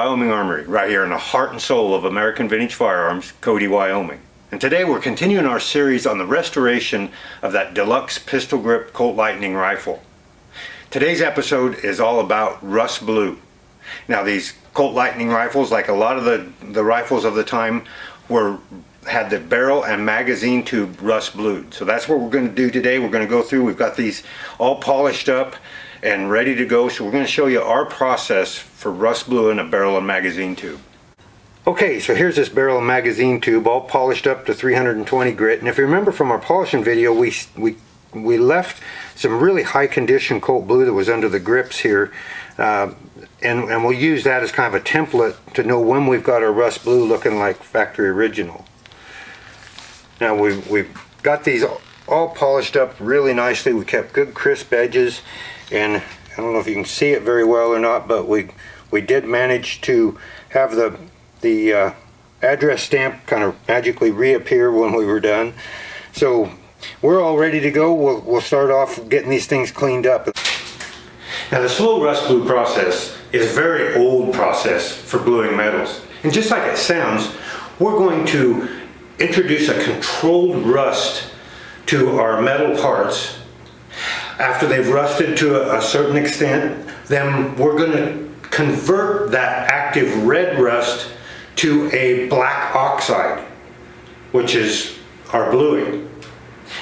Wyoming Armory, right here in the heart and soul of American Vintage Firearms, Cody, Wyoming. And today we're continuing our series on the restoration of that deluxe pistol grip Colt Lightning rifle. Today's episode is all about rust blue. Now these Colt Lightning rifles, like a lot of the rifles of the time, had the barrel and magazine tube rust blued. So that's what we're going to do today. We're going to go through, we've got these all polished up and ready to go. So we're going to show you our process for rust bluing a barrel and magazine tube. Okay, so here's this barrel and magazine tube all polished up to 320 grit. And if you remember from our polishing video, we left some really high condition Colt blue that was under the grips here. And we'll use that as kind of a template to know when we've got our rust blue looking like factory original. Now we've got these all polished up really nicely. We kept good crisp edges, and I don't know if you can see it very well or not, but we did manage to have the address stamp kind of magically reappear when we were done. So we're all ready to go. We'll start off getting these things cleaned up. Now the slow rust blue process is a very old process for bluing metals. And just like it sounds, we're going to introduce a controlled rust to our metal parts. After they've rusted to a certain extent, then we're going to convert that active red rust to a black oxide, which is our bluing.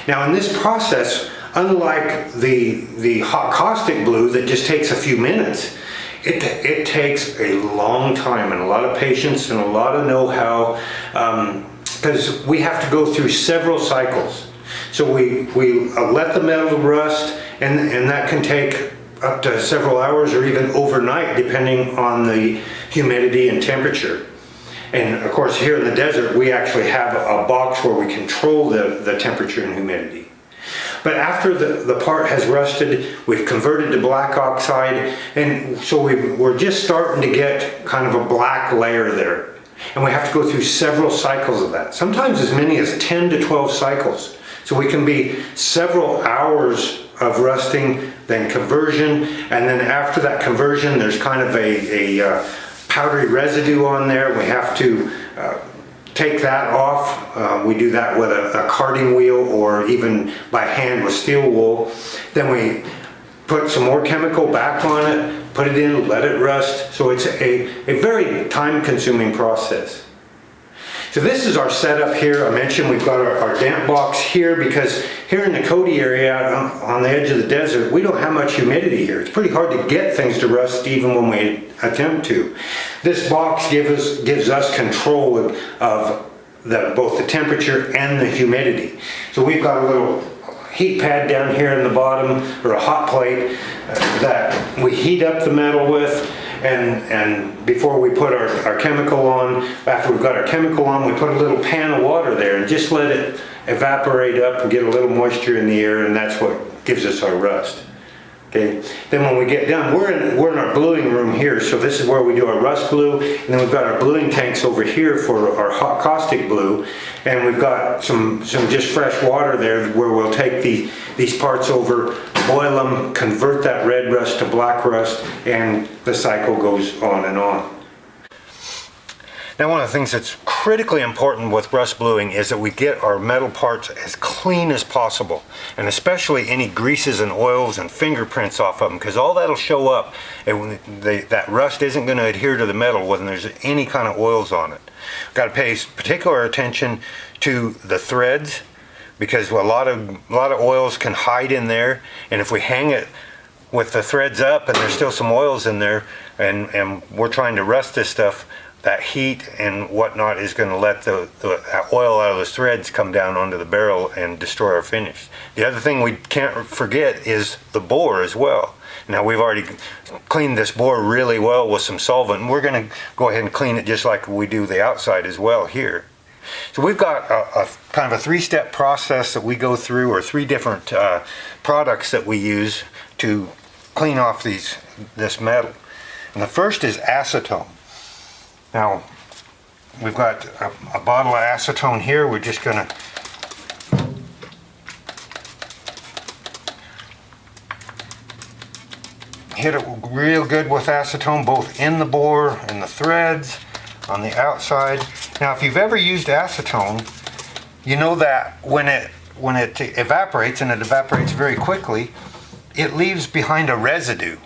Now in this process, unlike the hot caustic blue that just takes a few minutes, it takes a long time and a lot of patience and a lot of know-how, because we have to go through several cycles. So we let the metal rust, and that can take up to several hours or even overnight depending on the humidity and temperature. And of course here in the desert we actually have a box where we control the temperature and humidity. But after the part has rusted, we've converted to black oxide, and so we're just starting to get kind of a black layer there. And we have to go through several cycles of that, sometimes as many as 10 to 12 cycles. So we can be several hours of rusting, then conversion, and then after that conversion there's kind of a powdery residue on there. We have to take that off. We do that with a carding wheel or even by hand with steel wool. Then we put some more chemical back on it, put it in, let it rust. So it's a very time-consuming process. So this is our setup here. I mentioned we've got our damp box here because here in the Cody area on the edge of the desert, we don't have much humidity here. It's pretty hard to get things to rust even when we attempt to. This box gives us control of both the temperature and the humidity. So we've got a little heat pad down here in the bottom, or a hot plate that we heat up the metal with. And before we put our chemical on, after we've got our chemical on, we put a little pan of water there and just let it evaporate up and get a little moisture in the air, and that's what gives us our rust. Okay. Then when we get done, we're in our bluing room here, so this is where we do our rust blue, and then we've got our bluing tanks over here for our hot caustic blue, and we've got some just fresh water there where we'll take these parts over, boil them, convert that red rust to black rust, and the cycle goes on and on. Now one of the things that's critically important with rust bluing is that we get our metal parts as clean as possible, and especially any greases and oils and fingerprints off of them, because all that'll show up, and that rust isn't going to adhere to the metal when there's any kind of oils on it. Got to pay particular attention to the threads, because a lot of oils can hide in there, and if we hang it with the threads up and there's still some oils in there, and we're trying to rust this stuff, that heat and whatnot is going to let the oil out of those threads come down onto the barrel and destroy our finish. The other thing we can't forget is the bore as well. Now we've already cleaned this bore really well with some solvent, and we're going to go ahead and clean it just like we do the outside as well here. So we've got a kind of a three-step process that we go through, or three different products that we use to clean off this metal. And the first is acetone. Now we've got a bottle of acetone here. We're just going to hit it real good with acetone, both in the bore and the threads, on the outside. Now, if you've ever used acetone, you know that when it evaporates, and it evaporates very quickly, it leaves behind a residue.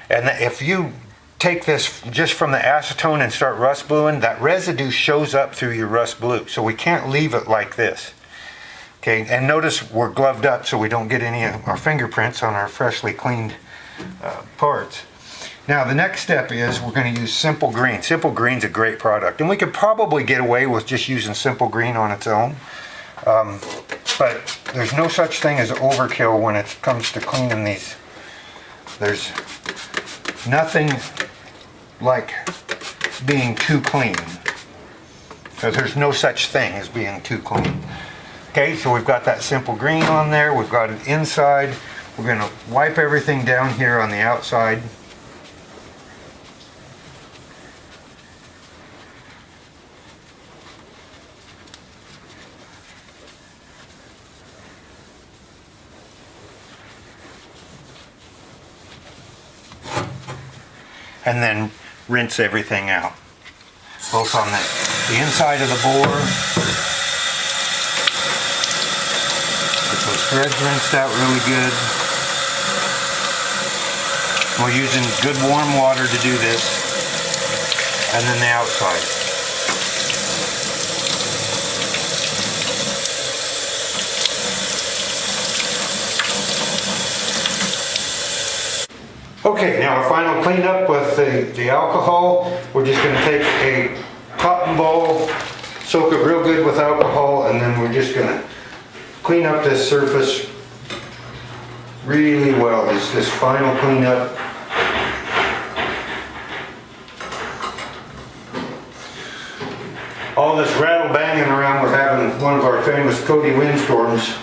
And if you take this just from the acetone and start rust bluing, that residue shows up through your rust blue. So we can't leave it like this. Okay, and notice we're gloved up so we don't get any of our fingerprints on our freshly cleaned parts. Now the next step is we're going to use Simple Green. Simple Green's a great product, and we could probably get away with just using Simple Green on its own. But there's no such thing as overkill when it comes to cleaning these. There's nothing like being too clean. So there's no such thing as being too clean. Okay, so we've got that Simple Green on there. We've got it inside. We're going to wipe everything down here on the outside. And then rinse everything out, both on the inside of the bore. Get those threads rinsed out really good. We're using good warm water to do this, and then the outside. Okay, now our final cleanup with the alcohol. We're just going to take a cotton ball, soak it real good with alcohol, and then we're just going to clean up this surface really well. This final cleanup. All this rattle banging around with having one of our famous Cody windstorms.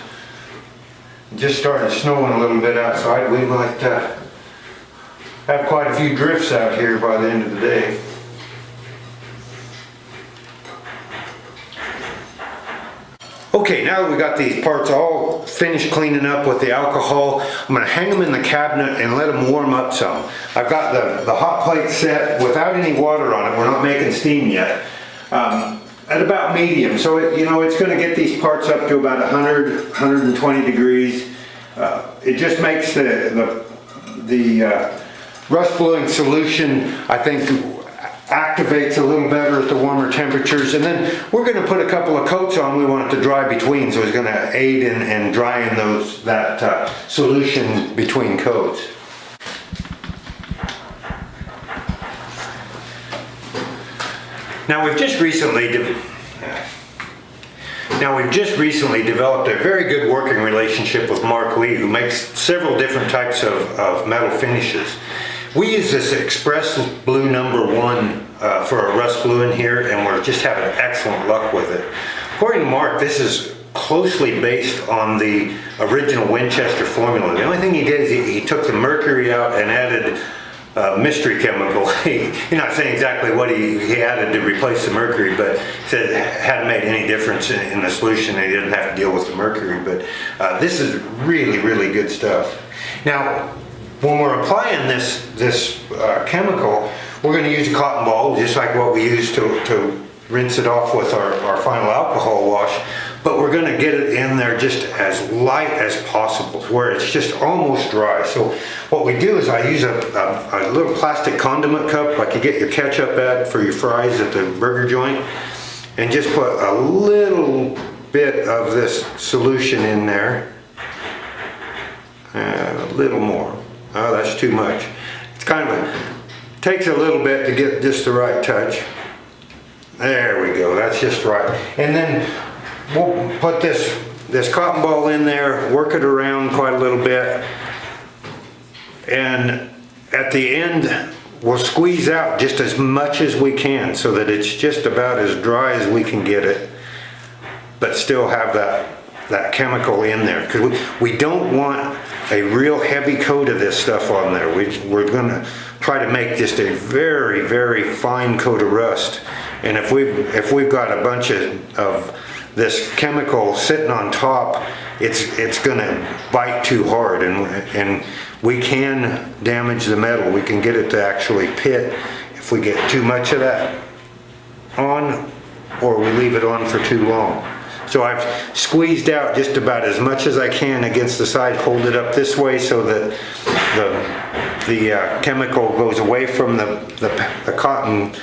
Just started snowing a little bit outside. We might have quite a few drifts out here by the end of the day. Okay, now that we got these parts all finished cleaning up with the alcohol, I'm going to hang them in the cabinet and let them warm up some. I've got the hot plate set without any water on it. We're not making steam yet. At about medium, so it's going to get these parts up to about 100, 120 degrees. It just makes the rust bluing solution, I think, activates a little better at the warmer temperatures. And then we're going to put a couple of coats on. We want it to dry between, so it's going to aid in drying that solution between coats. Now we've just recently developed a very good working relationship with Mark Lee, who makes several different types of metal finishes. We use this Express Blue #1 for a rust blue in here, and we're just having excellent luck with it. According to Mark, this is closely based on the original Winchester formula. The only thing he did is he took the mercury out and added mystery chemical. He's not saying exactly what he added to replace the mercury, but he said it hadn't made any difference in the solution. He didn't have to deal with the mercury, but this is really, really good stuff. Now, when we're applying this chemical, we're going to use a cotton ball, just like what we use to rinse it off with our final alcohol wash, but we're going to get it in there just as light as possible, where it's just almost dry. So what we do is I use a little plastic condiment cup, like you get your ketchup at for your fries at the burger joint, and just put a little bit of this solution in there, a little more. Oh, that's too much. It's takes a little bit to get just the right touch. There we go, that's just right. And then we'll put this cotton ball in there, work it around quite a little bit, and at the end we'll squeeze out just as much as we can so that it's just about as dry as we can get it, but still have that chemical in there, because we don't want a real heavy coat of this stuff on there. We're going to try to make just a very, very fine coat of rust. And if we've got a bunch of this chemical sitting on top, it's going to bite too hard, and we can damage the metal. We can get it to actually pit if we get too much of that on, or we leave it on for too long. So I've squeezed out just about as much as I can against the side, hold it up this way so that the chemical goes away from the cotton,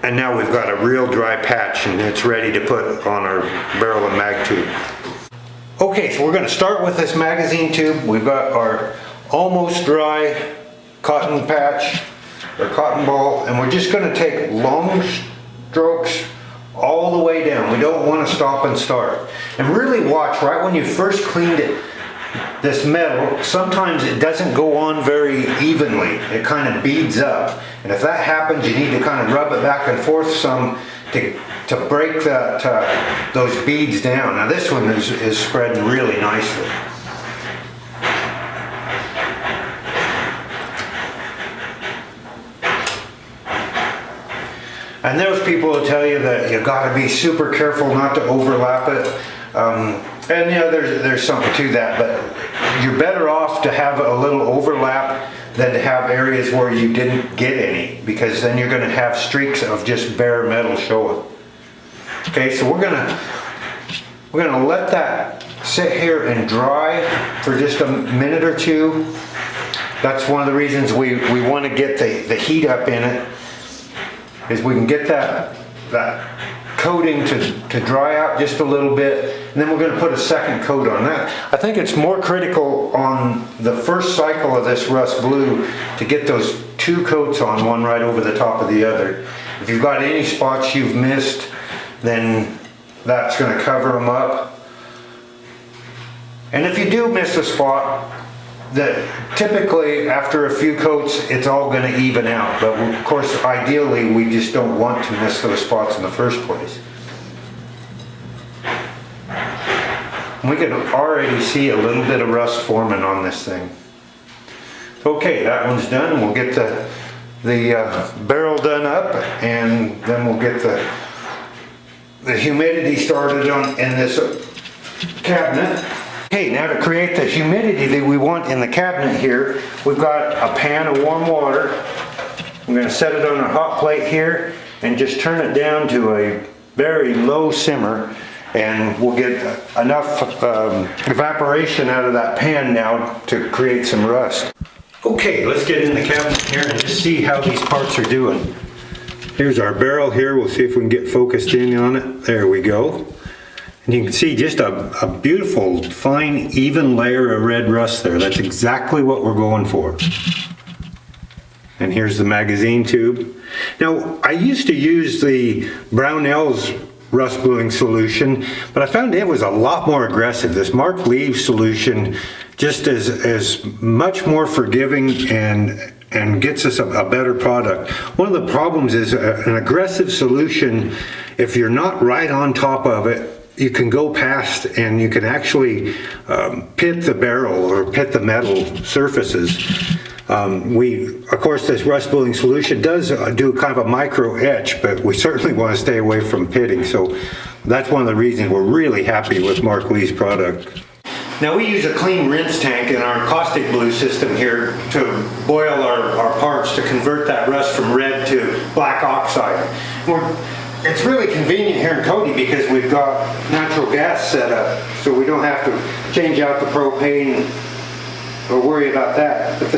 and now we've got a real dry patch and it's ready to put on our barrel and mag tube. Okay, so we're going to start with this magazine tube. We've got our almost dry cotton patch or cotton ball, and we're just going to take long strokes all the way down. We don't want to stop and start. And really watch right when you first cleaned it, this metal, sometimes it doesn't go on very evenly. It kind of beads up. And if that happens, you need to kind of rub it back and forth some to break those beads down. Now this one is spreading really nicely. And there's people who tell you that you got to be super careful not to overlap it. And yeah, there's something to that, but you're better off to have a little overlap than to have areas where you didn't get any, because then you're going to have streaks of just bare metal showing. Okay, so we're gonna let that sit here and dry for just a minute or two. That's one of the reasons we want to get the heat up in it, is we can get that coating to dry out just a little bit, and then we're going to put a second coat on that. I think it's more critical on the first cycle of this rust blue to get those two coats on, one right over the top of the other. If you've got any spots you've missed, then that's going to cover them up. And if you do miss a spot, that typically after a few coats it's all going to even out, but of course ideally we just don't want to miss those spots in the first place. We can already see a little bit of rust forming on this thing. Okay, that one's done. We'll get the barrel done up, and then we'll get the humidity started in this cabinet. Okay, now to create the humidity that we want in the cabinet here, we've got a pan of warm water. I'm going to set it on a hot plate here and just turn it down to a very low simmer, and we'll get enough evaporation out of that pan now to create some rust. Okay, let's get in the cabinet here and just see how these parts are doing. Here's our barrel here. We'll see if we can get focused in on it. There we go. And you can see just a beautiful, fine, even layer of red rust there. That's exactly what we're going for. And here's the magazine tube. Now, I used to use the Brownell's rust bluing solution, but I found it was a lot more aggressive. This Mark Lee solution just is much more forgiving and gets us a better product. One of the problems is an aggressive solution, if you're not right on top of it, you can go past and you can actually pit the barrel or pit the metal surfaces. Of course, this rust bluing solution does do kind of a micro etch, but we certainly want to stay away from pitting. So that's one of the reasons we're really happy with Mark Lee's product. Now we use a clean rinse tank in our caustic blue system here to boil our parts to convert that rust from red to black oxide. It's really convenient here in Cody because we've got natural gas set up, so we don't have to change out the propane or worry about that. But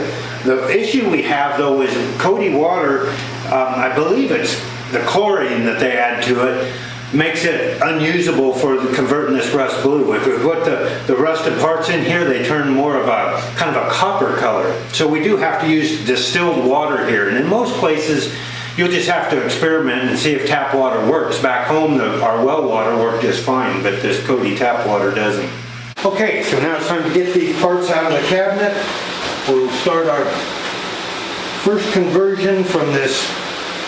the issue we have though is Cody water, I believe it's the chlorine that they add to it, makes it unusable for converting this rust blue. If we put the rusted parts in here, they turn more of a kind of a copper color. So we do have to use distilled water here, and in most places you'll just have to experiment and see if tap water works. Back home our well water worked just fine, but this Cody tap water doesn't. Okay, so now it's time to get these parts out of the cabinet. We'll start our first conversion from this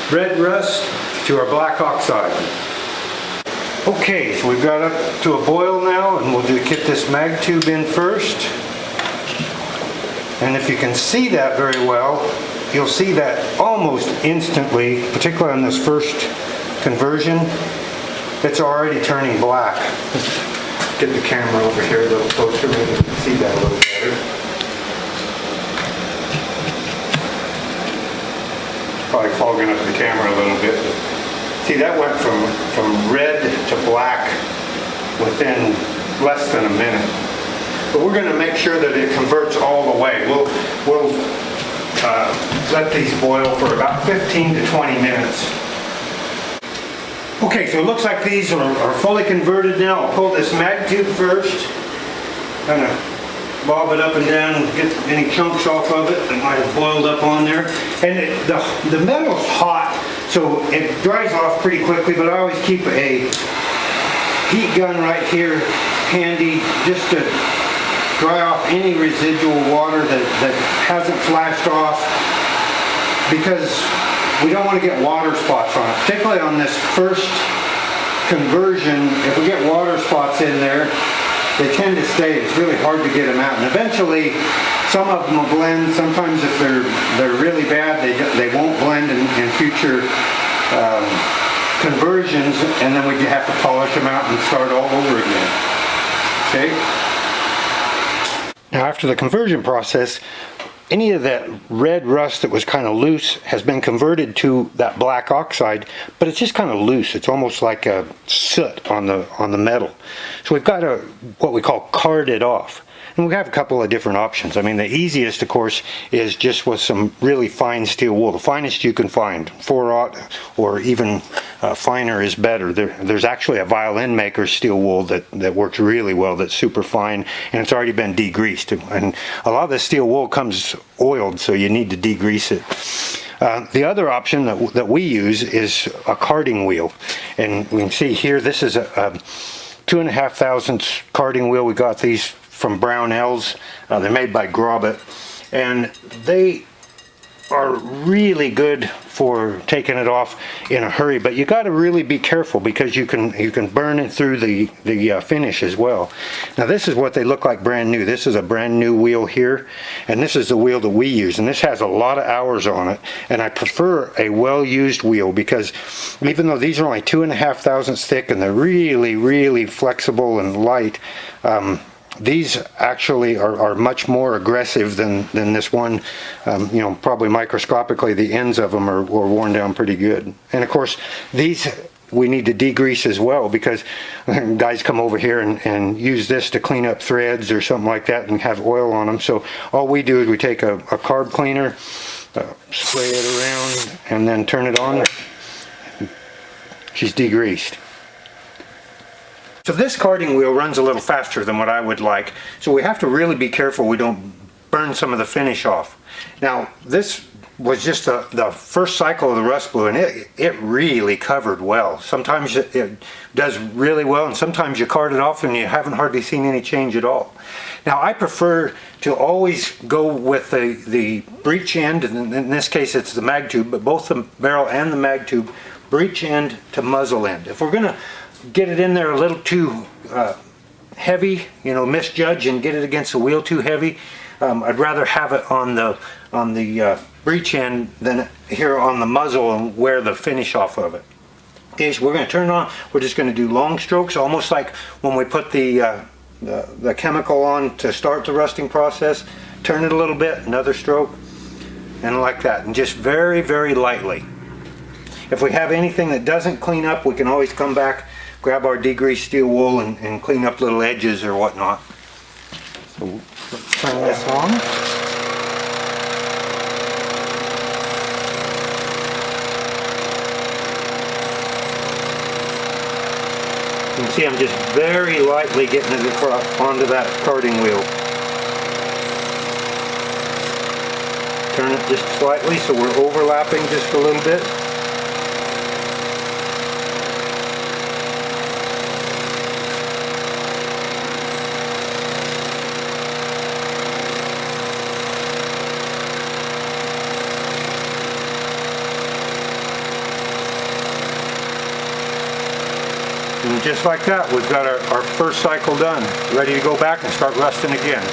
red rust to our black oxide. Okay, so we've got up to a boil now, and we'll just get this mag tube in first. And if you can see that very well, you'll see that almost instantly, particularly on this first conversion, it's already turning black. Let's get the camera over here a little closer, maybe you can see that a little better. Probably fogging up the camera a little bit. See, that went from red to black within less than a minute. But we're going to make sure that it converts all the way. We'll let these boil for about 15 to 20 minutes. Okay, so it looks like these are fully converted now. I'll pull this mag tube first. Kind of bob it up and down, get any chunks off of it that might have boiled up on there. And the metal's hot, so it dries off pretty quickly, but I always keep a heat gun right here handy just to dry off any residual water that hasn't flashed off, because we don't want to get water spots on it, particularly on this first conversion. If we get water spots in there, they tend to stay. It's really hard to get them out, and eventually some of them will blend. Sometimes if they're really bad, they won't blend in future conversions, and then we have to polish them out and start all over again. Okay? Now, after the conversion process, any of that red rust that was kind of loose has been converted to that black oxide, but it's just kind of loose. It's almost like a soot on the metal. So we've got to what we call card it off. And we have a couple of different options. I mean, the easiest, of course, is just with some really fine steel wool. The finest you can find, 4/0 or even finer is better. There's actually a violin maker's steel wool that works really well, that's super fine, and it's already been degreased. And a lot of the steel wool comes oiled, so you need to degrease it. The other option that we use is a carding wheel. And we can see here, this is a 2.5 thousandths carding wheel. We got these from Brownells. They're made by Grobet, and they are really good for taking it off in a hurry, but you got to really be careful, because you can burn it through the finish as well. Now, this is what they look like brand new. This is a brand new wheel here, and this is the wheel that we use, and this has a lot of hours on it, and I prefer a well-used wheel, because even though these are only 2.5 thousandths thick and they're really flexible and light, these actually are much more aggressive than this one. You know, probably microscopically the ends of them are worn down pretty good. And of course, these we need to degrease as well, because guys come over here and use this to clean up threads or something like that and have oil on them. So all we do is we take a carb cleaner, spray it around, and then turn it on. She's degreased. So this carding wheel runs a little faster than what I would like, so we have to really be careful we don't burn some of the finish off. Now, this was just the first cycle of the rust blue, and it really covered well. Sometimes it does really well, and sometimes you card it off and you haven't hardly seen any change at all. Now, I prefer to always go with the breech end, and in this case it's the mag tube, but both the barrel and the mag tube, breech end to muzzle end. If we're going to get it in there a little too heavy, you know, misjudge and get it against the wheel too heavy, I'd rather have it on the breech end than here on the muzzle and wear the finish off of it. Okay, so we're going to turn it on. We're just going to do long strokes, almost like when we put the chemical on to start the rusting process. Turn it a little bit, another stroke, and like that, and just very lightly. If we have anything that doesn't clean up, we can always come back, grab our degreased steel wool and clean up little edges or whatnot. So let's turn this on. You can see I'm just very lightly getting it across onto that carding wheel. Turn it just slightly so we're overlapping just a little bit. And just like that, we've got our first cycle done, ready to go back and start rusting again.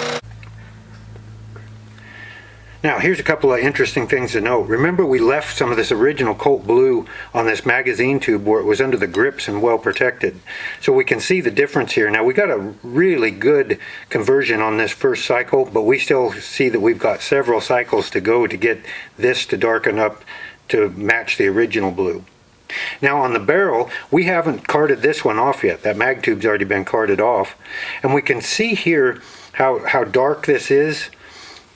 Now here's a couple of interesting things to note. Remember, we left some of this original Colt blue on this magazine tube where it was under the grips and well protected. So we can see the difference here. Now we got a really good conversion on this first cycle, but we still see that we've got several cycles to go to get this to darken up to match the original blue. Now on the barrel, we haven't carded this one off yet. That mag tube's already been carded off. And we can see here how dark this is.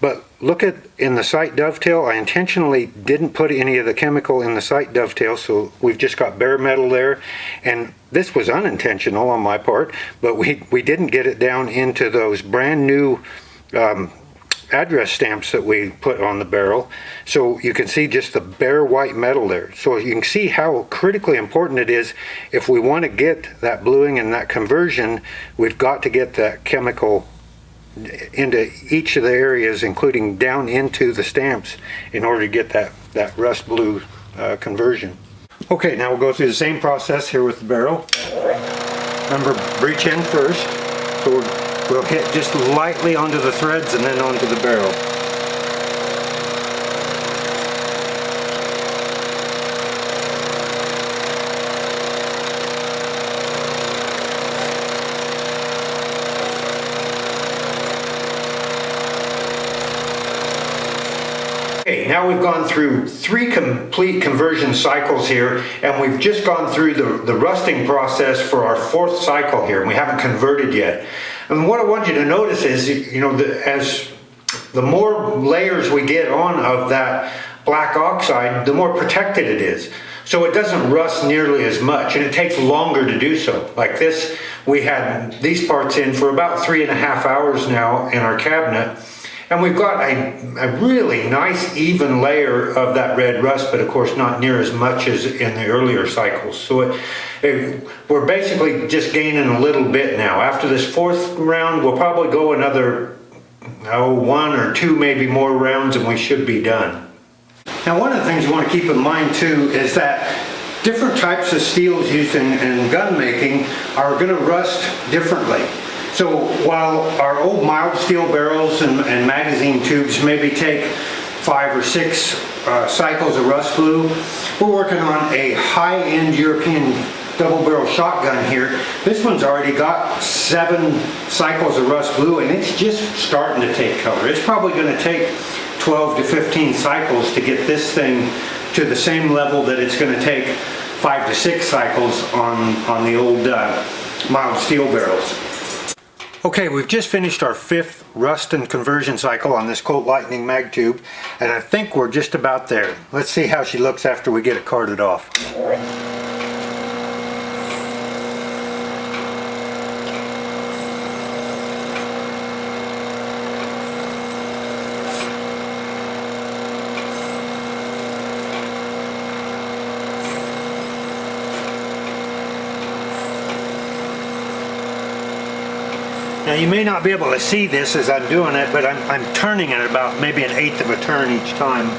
But look at in the sight dovetail, I intentionally didn't put any of the chemical in the sight dovetail, so we've just got bare metal there. And this was unintentional on my part, but we didn't get it down into those brand new address stamps that we put on the barrel. So you can see just the bare white metal there. So you can see how critically important it is. If we want to get that bluing and that conversion, we've got to get that chemical into each of the areas, including down into the stamps, in order to get that rust blue conversion. Okay, now we'll go through the same process here with the barrel. Remember, breech end first. So we'll hit just lightly onto the threads and then onto the barrel. Okay, now we've gone through 3 complete conversion cycles here, and we've just gone through the rusting process for our 4th cycle here, and we haven't converted yet. And what I want you to notice is, you know, as the more layers we get on of that black oxide, the more protected it is. So it doesn't rust nearly as much, and it takes longer to do so. Like this, we had these parts in for about 3.5 hours now in our cabinet. And we've got a really nice even layer of that red rust, but of course not near as much as in the earlier cycles. So we're basically just gaining a little bit now. After this 4th round, we'll probably go another 1 or 2 maybe more rounds and we should be done. Now one of the things you want to keep in mind too is that different types of steels used in gun making are going to rust differently. So while our old mild steel barrels and magazine tubes maybe take 5 or 6 cycles of rust blue, we're working on a high-end European double-barrel shotgun here. This one's already got 7 cycles of rust blue, and it's just starting to take color. It's probably going to take 12 to 15 cycles to get this thing to the same level that it's going to take 5 to 6 cycles on the old mild steel barrels. Okay, we've just finished our 5th rust and conversion cycle on this Colt Lightning mag tube, and I think we're just about there. Let's see how she looks after we get it carded off. Now you may not be able to see this as I'm doing it, but I'm turning it about maybe 1/8 of a turn each time.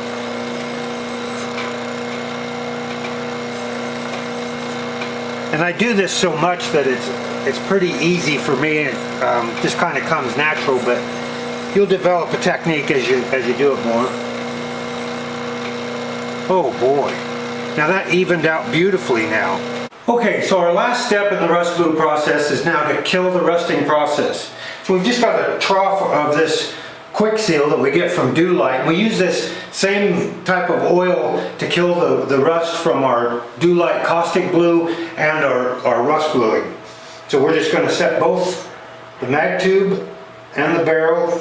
And I do this so much that it's pretty easy for me. It just kind of comes natural, but you'll develop a technique as you do it more. Oh boy, now that evened out beautifully now. Okay, so our last step in the rust blue process is now to kill the rusting process. So we've just got a trough of this quick seal that we get from Dew Light. We use this same type of oil to kill the rust from our Dew Light caustic blue and our rust bluing. So we're just going to set both the mag tube and the barrel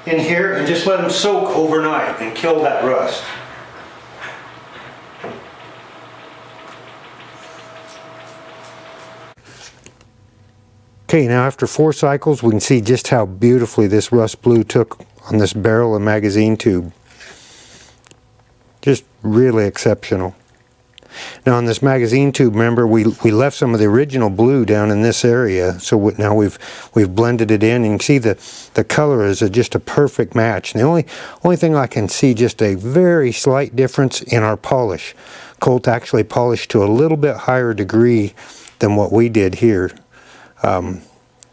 in here and just let them soak overnight and kill that rust. Okay, now after 4 cycles, we can see just how beautifully this rust blue took on this barrel and magazine tube. Just really exceptional. Now on this magazine tube, remember, we left some of the original blue down in this area, so now we've blended it in, and you can see the color is just a perfect match. And the only thing I can see just a very slight difference in our polish. Colt actually polished to a little bit higher degree than what we did here.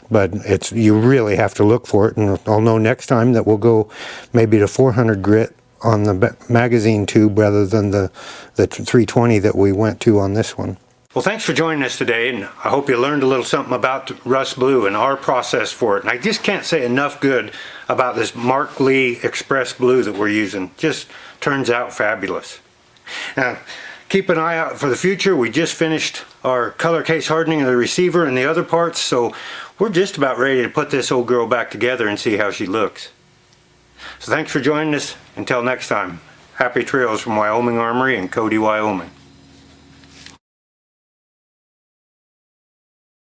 but you really have to look for it, and I'll know next time that we'll go maybe to 400 grit on the magazine tube rather than the 320 that we went to on this one. Well, thanks for joining us today, and I hope you learned a little something about rust blue and our process for it. And I just can't say enough good about this Mark Lee Express blue that we're using. Just turns out fabulous. Now, keep an eye out for the future. We just finished our color case hardening of the receiver and the other parts, so we're just about ready to put this old girl back together and see how she looks. So thanks for joining us. Until next time, happy trails from Wyoming Armory in Cody, Wyoming.